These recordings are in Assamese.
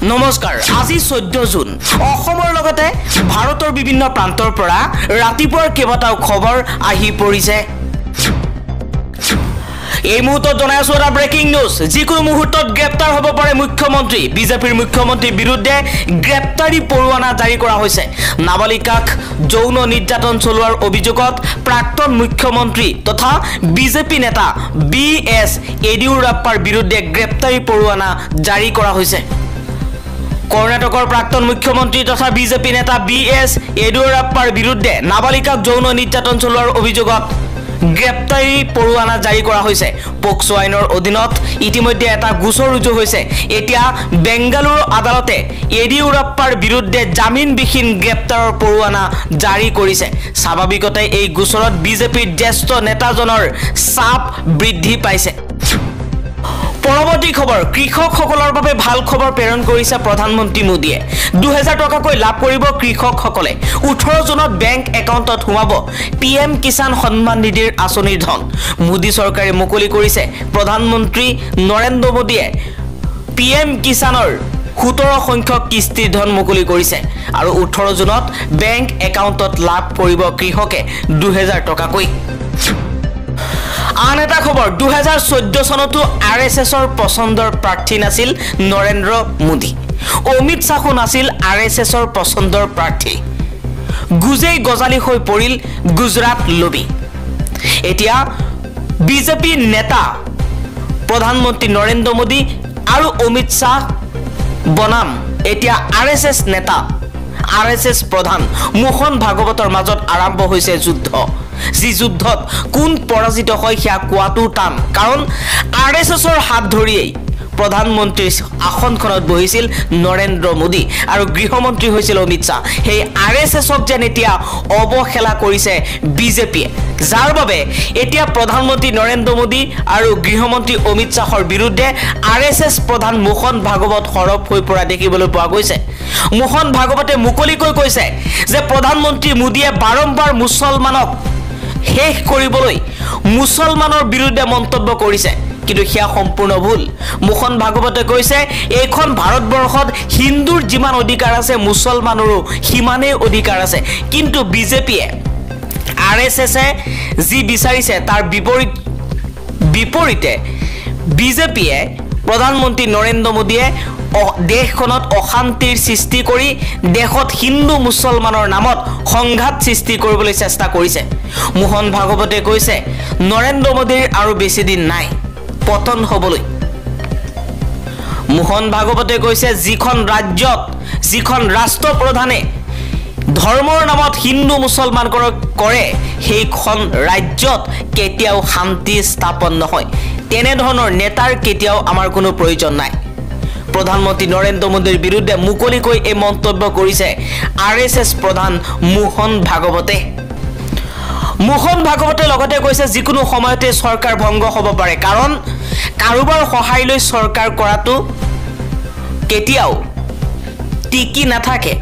নমস্কাৰ আজি 14 জুন অসমৰ লগতে ভাৰতৰ বিভিন্ন প্ৰান্তৰ পৰা ৰাতিপুৱাৰ কেইবাটাও খবৰ আহি পৰিছে এই মুহূৰ্তত জনাই আছো এটা ব্ৰেকিং নিউজ যিকোনো মুহূৰ্তত গ্ৰেপ্তাৰ হ'ব পাৰে মুখ্যমন্ত্ৰী বিজেপিৰ মুখ্যমন্ত্ৰীৰ বিৰুদ্ধে গ্ৰেপ্তাৰী পৰোৱানা জাৰি কৰা হৈছে নাবালিকাক যৌন নিৰ্যাতন চলোৱাৰ অভিযোগত প্ৰাক্তন মুখ্যমন্ত্ৰী তথা বিজেপি নেতা বিএছ এডিউৰাপ্পাৰ বিৰুদ্ধে গ্ৰেপ্তাৰী পৰোৱানা জাৰি কৰা হৈছে কৰ্ণাটকৰ প্ৰাক্তন মুখ্যমন্ত্ৰী তথা বিজেপি নেতা বিএছ এডিউৰাপ্পাৰ বিৰুদ্ধে নাবালিকাক যৌন নিৰ্যাতন চলোৱাৰ অভিযোগত গ্ৰেপ্তাৰী পৰোৱানা জাৰি কৰা হৈছে পক্সো আইনৰ অধীনত ইতিমধ্যে এটা গোচৰ ৰুজু হৈছে এতিয়া বেংগালুৰু আদালতে এডিউৰাপ্পাৰ বিৰুদ্ধে জামিনবিহীন গ্ৰেপ্তাৰৰ পৰোৱানা জাৰি কৰিছে স্বাভাৱিকতে এই গোচৰত বিজেপিৰ জ্যেষ্ঠ নেতাজনৰ চাপ বৃদ্ধি পাইছে পৰৱৰ্তী খবৰ কৃষকসকলৰ বাবে ভাল খবৰ প্ৰেৰণ কৰিছে প্ৰধানমন্ত্ৰী মোদীয়ে 2000 টকাকৈ লাভ কৰিব কৃষকসকলে 18 জুনত বেংক একাউণ্টত সোমাব পিএম কিষাণ সন্মান নিধিৰ আঁচনিৰ ধন মোদী চৰকাৰে মুকলি কৰিছে প্ৰধানমন্ত্ৰী নৰেন্দ্ৰ মোদীয়ে পিএম কিষাণৰ 17 সংখ্যক কিস্তিৰ ধন মুকলি কৰিছে আৰু 18 জুনত বেংক একাউণ্টত লাভ কৰিব কৃষকে 2000 টকাকৈ আন এটা খবৰ 2014 চনতো আৰএছএছৰ পছন্দৰ প্ৰাৰ্থী নাছিল নৰেন্দ্ৰ মোদী অমিত শাহু নাছিল আৰএছএছৰ পছন্দৰ প্ৰাৰ্থী গুজেই গজালি হৈ পৰিল গুজৰাট লবি এতিয়া বিজেপি নেতা প্ৰধানমন্ত্ৰী নৰেন্দ্ৰ মোদী আৰু অমিত শাহ বনাম এতিয়া আৰএছএছ নেতা আৰএছএছ প্ৰধান মোহন ভাগৱতৰ মাজত আৰম্ভ হৈছে যুদ্ধ যি যুদ্ধত কোন পৰাজিত হয় হিয়া কোৱাটো টান কাৰণ আৰএছএছৰ হাত ধৰিয়েই প্ৰধানমন্ত্ৰীৰ আসনখনত বহিছিল নৰেন্দ্ৰ মোদী আৰু গৃহমন্ত্ৰী হৈছিল অমিত শাহ সেই আৰএছএছক যেন এতিয়া অৱহেলা কৰিছে বিজেপিয়ে যাৰ বাবে এতিয়া প্ৰধানমন্ত্ৰী নৰেন্দ্ৰ মোদী আৰু গৃহমন্ত্ৰী অমিত শাহৰ বিৰুদ্ধে আৰএছএছ প্ৰধান মোহন ভাগৱত সৰব হৈ পৰা দেখিবলৈ পোৱা গৈছে মোহন ভাগৱতে মুকলিকৈ কৈছে যে প্ৰধানমন্ত্ৰী মোদীয়ে বাৰম্বাৰ মুছলমানক শেষ কৰিবলৈ মুছলমানৰ বিৰুদ্ধে মন্তব্য কৰিছে কিন্তু হিয়া সম্পূৰ্ণ ভুল মোহন ভাগৱতে কৈছে এইখন ভাৰতবৰ্ষত হিন্দুৰ যিমান অধিকাৰ আছে মুছলমানৰো সিমানেই অধিকাৰ আছে কিন্তু বিজেপিয়ে আৰএছএছে যি বিচাৰিছে তাৰ বিপৰীতে বিজেপিয়ে প্ৰধানমন্ত্ৰী নৰেন্দ্ৰ মোদীয়ে দেশখনত অশান্তিৰ সৃষ্টি কৰি দেশত হিন্দু মুছলমানৰ নামত সংঘাত সৃষ্টি কৰিবলৈ চেষ্টা কৰিছে মোহন ভাগৱতে কৈছে নৰেন্দ্ৰ মোদীৰ আৰু বেছি দিন নাই পতন হ'বলৈ মোহন ভাগৱতে কৈছে যিখন ৰাষ্ট্ৰপ্ৰধানে ধৰ্মৰ নামত হিন্দু মুছলমানক কৰে সেইখন ৰাজ্যত কেতিয়াও শান্তি স্থাপন নহয় তেনে ধৰণৰ নেতাৰ কেতিয়াও আমাৰ কোনো প্ৰয়োজন নাই প্ৰধানমন্ত্ৰী নৰেন্দ্ৰ মোদীৰ বিৰুদ্ধে মুকলিকৈ এই মন্তব্য কৰিছে আৰএছএছ প্ৰধান মোহন ভাগৱতে লগতে কৈছে যিকোনো সময়তে চৰকাৰ ভংগ হ'ব পাৰে কাৰণ কাৰোবাৰ সহায় লৈ চৰকাৰ কৰাটো কেতিয়াও টিকি নাথাকে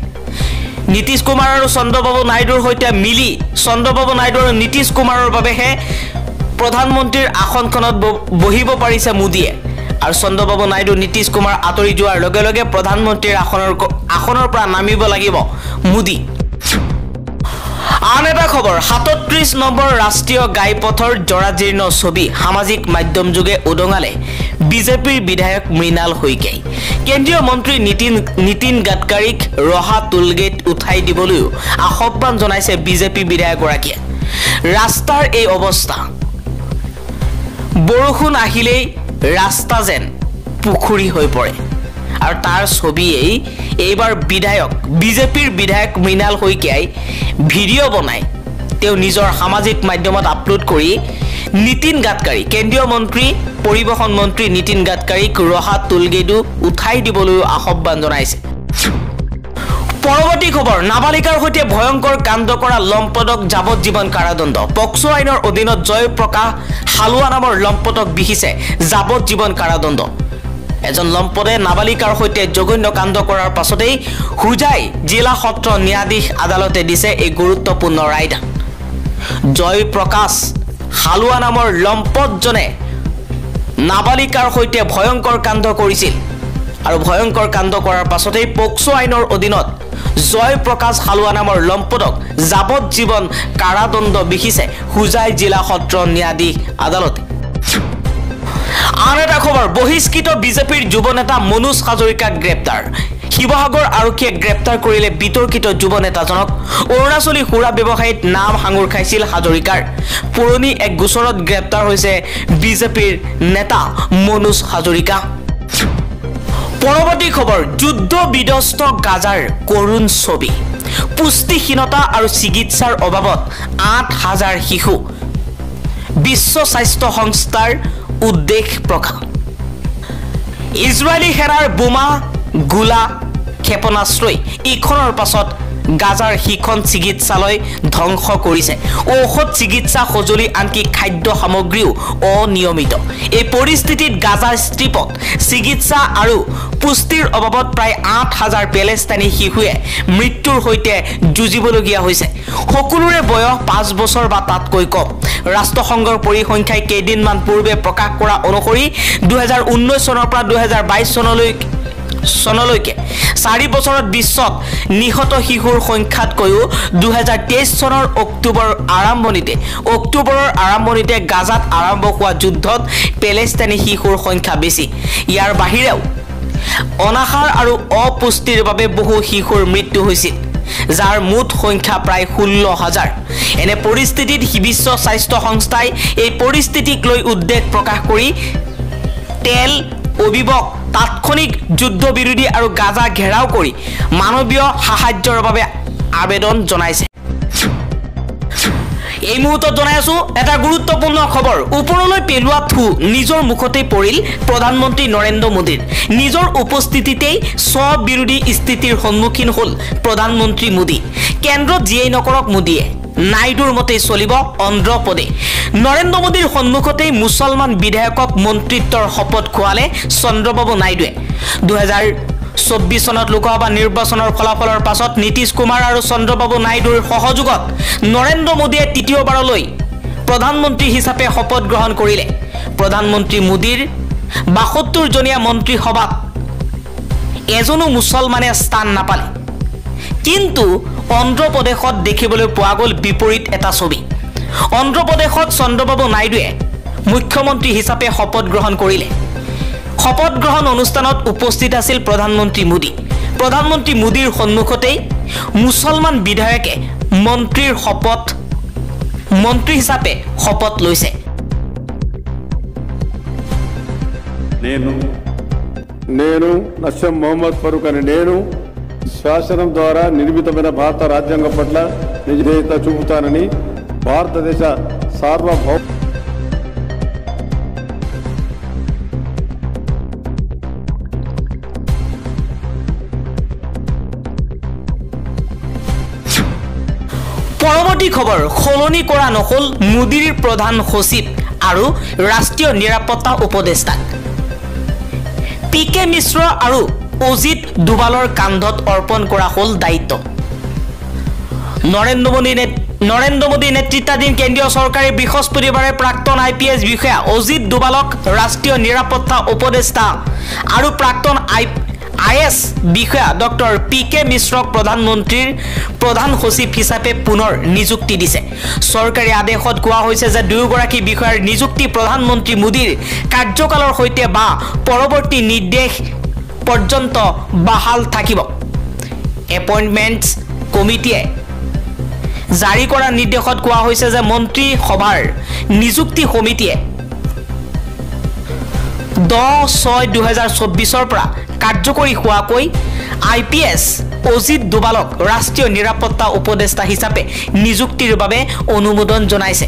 নীতিশ কুমাৰ আৰু চন্দ্ৰবাবু নাইডুৰ সৈতে মিলি চন্দ্ৰবাবু নাইডু আৰু নীতিশ কুমাৰৰ বাবেহে প্ৰধানমন্ত্ৰীৰ আসনখনত বহিব পাৰিছে মোদীয়ে আৰু চন্দ্ৰবাবু নাইডু নীতিশ কুমাৰ আঁতৰি যোৱাৰ লগে লগে প্ৰধানমন্ত্ৰীৰ আসনৰ পৰা নামিব লাগিব মোদী আন এটা খবৰ 37 নম্বৰ ৰাষ্ট্ৰীয় ঘাইপথৰ জৰাজীৰ্ণ ছবি সামাজিক মাধ্যম যোগে উদঙালে বিজেপিৰ বিধায়ক মৃণাল শইকীয়াই কেন্দ্ৰীয় মন্ত্ৰী নীতিন গাডকাৰীক ৰহা টুলগেট উঠাই দিবলৈও আহ্বান জনাইছে বিজেপি বিধায়কগৰাকীয়ে ৰাস্তাৰ এই অৱস্থা বৰষুণ আহিলেই ৰাস্তা যেন পুখুৰী হৈ পৰে আৰু তাৰ ছবিয়েই এইবাৰ বিজেপিৰ বিধায়ক মৃণাল শইকীয়াই ভিডিঅ' বনাই তেওঁ নিজৰ সামাজিক মাধ্যমত আপলোড কৰি নীতিন গাডকাৰী কেন্দ্ৰীয় মন্ত্ৰী পৰিবহণ মন্ত্ৰী নীতিন গাডকাৰীক ৰহা টুলগেটো উঠাই দিবলৈ আহ্বান জনাইছে পৰৱৰ্তী খবৰ নাবালিকাৰ সৈতে ভয়ংকৰ কাণ্ড কৰা লম্পটক যাৱজ্জীৱন কাৰাদণ্ড পক্সো আইনৰ অধীনত জয়প্ৰকাশ হালুৱা নামৰ লম্পটক বিহিছে যাৱজ্জীৱন কাৰাদণ্ড এজন লম্পটে নাবালিকাৰ সৈতে জঘন্য কাণ্ড কৰাৰ পাছতেই হুজাই জিলা সত্ৰ ন্যায়াধীশ আদালতে দিছে এই গুৰুত্বপূৰ্ণ ৰায়দান জয়প্ৰকাশ হালুৱা নামৰ লম্পটজনে নাবালিকাৰ সৈতে ভয়ংকৰ কাণ্ড কৰিছিল আৰু ভয়ংকৰ কাণ্ড কৰাৰ পাছতেই পক্সো আইনৰ অধীনত জয় প্ৰকাশ হালুৱা নামৰ লম্পটক যাৱজ্জীৱন কাৰাদণ্ড বিহিছে হুজাই জিলা সত্ৰ ন্যায়াধীশ আদালতে। আন এটা খবৰ, বহিষ্কৃত বিজেপিৰ যুৱ নেতা মনোজ হাজৰিকাক গ্ৰেপ্তাৰ। শিৱসাগৰ আৰক্ষীয়ে গ্ৰেপ্তাৰ কৰিলে বিতৰ্কিত যুৱ নেতাজনক। অৰুণাচলী সুৰা ব্যৱসায়ীত নাম সাঙুৰ খাইছিল হাজৰিকাৰ। পুৰণি এক গোচৰত গ্ৰেপ্তাৰ হৈছে বিজেপিৰ নেতা মনোজ হাজৰিকা। পৰৱৰ্তী খবৰ, যুদ্ধ বিধ্বস্ত গাজাৰ কৰুণ ছবি। পুষ্টিহীনতা আৰু চিকিৎসাৰ অভাৱত ৮,০০০ শিশু। বিশ্ব স্বাস্থ্য সংস্থাৰ উদ্বেগ প্ৰকাশ। ইজৰাইলী সেনাৰ বোমা গোলা ক্ষেপণাস্ত্ৰই ইখনৰ পাছত গাজাৰ সিখন চিকিৎসালয় ধ্বংস কৰিছে। ঔষধ চিকিৎসা সঁজুলি আনকি খাদ্য সামগ্ৰীও অনিয়মিত। এই পৰিস্থিতিত গাজাৰ ষ্ট্ৰীপত চিকিৎসা আৰু পুষ্টিৰ অভাৱত প্ৰায় ৮,০০০ পেলেষ্টাইনী শিশুৱে মৃত্যুৰ সৈতে যুঁজিবলগীয়া হৈছে। সকলোৰে বয়স ৫ বছৰ বা তাতকৈ কম। ৰাষ্ট্ৰসংঘৰ পৰিসংখ্যাই কেইদিনমান পূৰ্বে প্ৰকাশ কৰা অনুসৰি 2019 চনৰ পৰা 2022 চনলৈকে 4 বছৰত বিশ্বত নিহত শিশুৰ সংখ্যাতকৈও 2023 চনৰ অক্টোবৰৰ আৰম্ভণিতে গাজাত আৰম্ভ হোৱা যুদ্ধত পেলেষ্টাইনী শিশুৰ সংখ্যা বেছি। ইয়াৰ বাহিৰেও অনাহাৰ আৰু অপুষ্টিৰ বাবে বহু শিশুৰ মৃত্যু হৈছিল, যাৰ মুঠ সংখ্যা প্ৰায় 16,000। এনে পৰিস্থিতিত বিশ্ব স্বাস্থ্য সংস্থাই এই পৰিস্থিতিক লৈ উদ্বেগ প্ৰকাশ কৰি তেল অভিযোগ তাৎক্ষণিক যুদ্ধবিৰোধী আৰু গাজা ঘেৰাও কৰি মানৱীয় সাহায্যৰ বাবে আবেদন জনাইছে। এই মুহূৰ্তত জনাই আছো এটা গুৰুত্বপূৰ্ণ খবৰ। ওপৰলৈ পেলোৱা থু নিজৰ মুখতে পৰিল প্ৰধানমন্ত্ৰী নৰেন্দ্ৰ মোদীৰ। নিজৰ উপস্থিতিতেই স্ববিৰোধী স্থিতিৰ সন্মুখীন হ'ল প্ৰধানমন্ত্ৰী মোদী। কেন্দ্ৰত যিয়েই নকৰক মোদীয়ে, নাইডুৰ মতেই চলিব অন্ধ্ৰপ্ৰদেশ। নৰেন্দ্ৰ মোদীৰ সন্মুখতেই মুছলমান বিধায়কক মন্ত্ৰিত্বৰ শপত খোৱালে চন্দ্ৰবাবু নাইডুৱে। 2024 চনত লোকসভা নিৰ্বাচনৰ ফলাফলৰ পাছত নীতিশ কুমাৰ আৰু চন্দ্ৰবাবু নাইডুৰ সহযোগত নৰেন্দ্ৰ মোদীয়ে তৃতীয়বাৰলৈ প্ৰধানমন্ত্ৰী হিচাপে শপত গ্ৰহণ কৰিলে। প্ৰধানমন্ত্ৰী মোদীৰ 72জনীয়া মন্ত্ৰীসভাত এজনো মুছলমানে স্থান নাপালে। কিন্তু অন্ধ্ৰপ্ৰদেশত দেখিবলৈ পোৱা গ'ল বিপৰীত এটা ছবি। অন্ধ্ৰপ্ৰদেশত চন্দ্ৰবাবু নাইডুৱে মুখ্যমন্ত্ৰী হিচাপে শপত গ্ৰহণ কৰিলে। শপত গ্ৰহণ অনুষ্ঠানত উপস্থিত আছিল প্ৰধানমন্ত্ৰী মোদী। প্ৰধানমন্ত্ৰী মোদীৰ সন্মুখতেই মুছলমান বিধায়কে মন্ত্ৰী হিচাপে শপত লৈছে। నేను నస్యం మొహమ్మద్ ఫరూక్ అని నేను శాసనం ద్వారా నిర్మితమైన భారత రాజ్యాంగం పట్ల నిజాయితీ చూపుతానని భారతదేశ సార్వభౌమ পৰৱৰ্তী খবৰ, সলনি কৰা নহল মোদীৰ প্ৰধান সচিব আৰু ৰাষ্ট্ৰীয় নিৰাপত্তা উপদেষ্টা। PK মিশ্ৰ আৰু অজিত ডোভালৰ কান্ধত অৰ্পণ কৰা হ'ল দায়িত্ব। নৰেন্দ্ৰ মোদী নেতৃত্বাধীন কেন্দ্ৰীয় চৰকাৰে বৃহস্পতিবাৰে প্ৰাক্তন IPS বিষয়া অজিত ডোভালক ৰাষ্ট্ৰীয় নিৰাপত্তা উপদেষ্টা আৰু প্ৰাক্তন IS বিষয়া ডক্টৰ PK মিশ্ৰক প্ৰধানমন্ত্ৰীৰ প্ৰধান সচিব হিচাপে পুনৰ নিযুক্তি দিছে। চৰকাৰী আদেশত কোৱা হৈছে যে দুয়োগৰাকী বিষয়াৰ নিযুক্তি প্ৰধানমন্ত্ৰী মোদীৰ কাৰ্যকালৰ সৈতে বা পৰৱৰ্তী নিৰ্দেশ পৰ্যন্ত বাহাল থাকিব। এপইণ্টমেণ্টছ কমিটিয়ে জাৰি কৰা নিৰ্দেশত কোৱা হৈছে যে মন্ত্ৰীসভাৰ নিযুক্তি সমিতিয়ে 10/6/2024 পৰা কাৰ্যকৰী হোৱাকৈ IPS অজিত ডোভালক ৰাষ্ট্ৰীয় নিৰাপত্তা উপদেষ্টা হিচাপে নিযুক্তিৰ বাবে অনুমোদন জনাইছে।